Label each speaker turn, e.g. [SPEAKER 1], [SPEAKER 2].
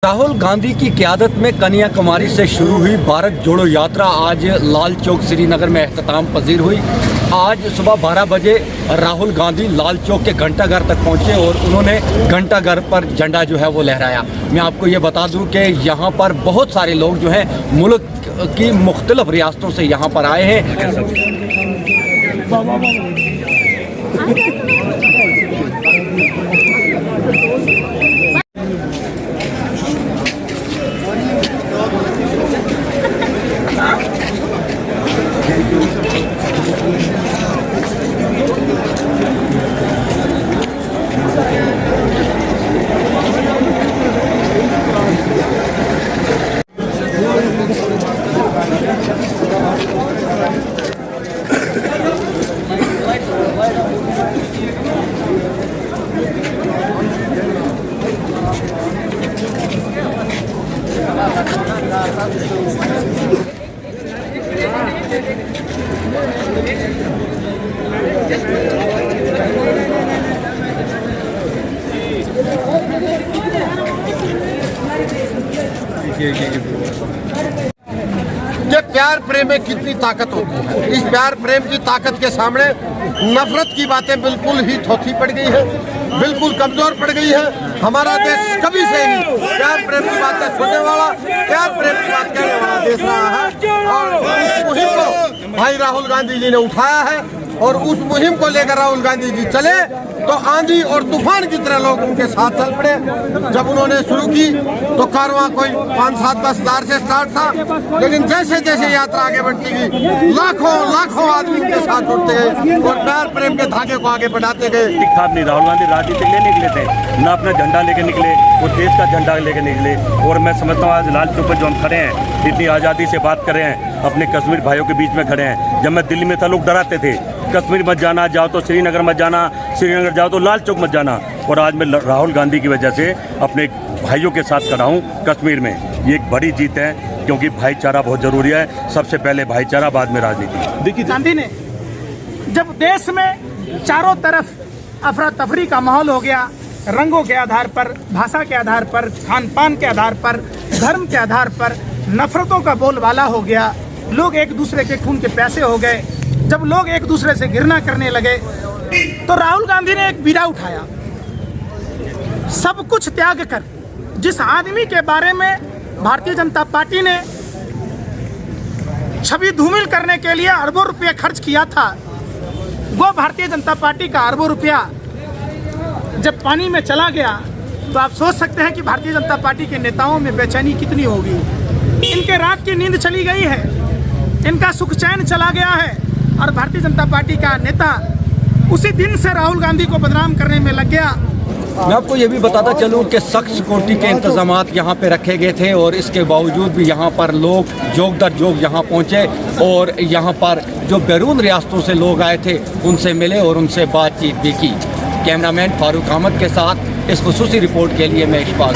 [SPEAKER 1] राहुल गांधी की क़यादत में कन्याकुमारी से शुरू हुई भारत जोड़ो यात्रा आज लाल चौक श्रीनगर में अख्ताम पजीर हुई। आज सुबह 12 बजे राहुल गांधी लाल चौक के घंटाघर तक पहुंचे और उन्होंने घंटाघर पर झंडा जो है वो लहराया। मैं आपको ये बता दूं कि यहाँ पर बहुत सारे लोग जो हैं मुल्क की मुख्तलिफ रियासतों से यहाँ पर आए हैं।
[SPEAKER 2] ये प्यार प्रेम में कितनी ताकत होती है। इस प्यार प्रेम की ताकत के सामने नफरत की बातें बिल्कुल ही थोथी पड़ गई है, बिल्कुल कमजोर पड़ गई है। हमारा देश कभी से ही प्यार प्रेम की बातें सुनने वाला, प्यार प्रेम की बात कहने वाला देश रहा है और इस मुहिम को भाई राहुल गांधी जी ने उठाया है और उस मुहिम को लेकर राहुल गांधी जी चले तो आंधी और तूफान की तरह लोग उनके साथ चल पड़े। जब उन्होंने शुरू की तो कारवां कोई 5-7-10 हज़ार से स्टार्ट था, लेकिन जैसे जैसे यात्रा आगे बढ़ती गई लाखों आदमी उनके साथ जुड़ते गए और प्यार प्रेम के धागे को आगे बढ़ाते गए।
[SPEAKER 3] नहीं, राहुल गांधी राजनीति लेने निकले थे, ना अपना झंडा लेके निकले, वो देश का झंडा लेके निकले। और मैं समझता हूँ आज लाल चौक पर जो हम खड़े हैं, इतनी आज़ादी से बात कर रहे हैं, अपने कश्मीर भाइयों के बीच में खड़े हैं। जब मैं दिल्ली में था लोग डराते थे, कश्मीर मत जाना, जाओ तो श्रीनगर मत जाना, श्रीनगर जाओ तो लाल चौक मत जाना। और आज मैं राहुल गांधी की वजह से अपने भाइयों के साथ खड़ा हूँ कश्मीर में। ये एक बड़ी जीत है क्योंकि भाईचारा बहुत जरूरी है। सबसे पहले भाईचारा, बाद में राजनीति।
[SPEAKER 4] देखिए गांधी ने जब देश में चारों तरफ अफरा तफरी का माहौल हो गया, रंगों के आधार पर, भाषा के आधार पर, खान पान के आधार पर, धर्म के आधार पर नफरतों का बोलबाला हो गया, लोग एक दूसरे के खून के प्यासे हो गए। जब लोग एक दूसरे से घृणा करने लगे तो राहुल गांधी ने एक बीड़ा उठाया, सब कुछ त्याग कर जिस आदमी के बारे में भारतीय जनता पार्टी ने छवि धूमिल करने के लिए अरबों रुपये खर्च किया था, वो भारतीय जनता पार्टी का अरबों रुपया जब पानी में चला गया तो आप सोच सकते हैं कि भारतीय जनता पार्टी के नेताओं में बेचैनी कितनी होगी। इनके रात की नींद चली गई है, इनका सुख चैन चला गया है और भारतीय जनता पार्टी का नेता उसी दिन से राहुल गांधी को बदनाम करने में लग गया।
[SPEAKER 1] मैं आपको ये भी बताता चलूँ कि सख्त सिक्योरिटी के इंतजामात यहाँ पे रखे गए थे और इसके बावजूद भी यहाँ पर लोग जोग दर जोग यहाँ पहुँचे और यहाँ पर जो बैरून रियासतों से लोग आए थे उनसे मिले और उनसे बातचीत भी की। कैमरामैन फारूक अहमद के साथ इस खुसूसी रिपोर्ट के लिए मैं इशफाक।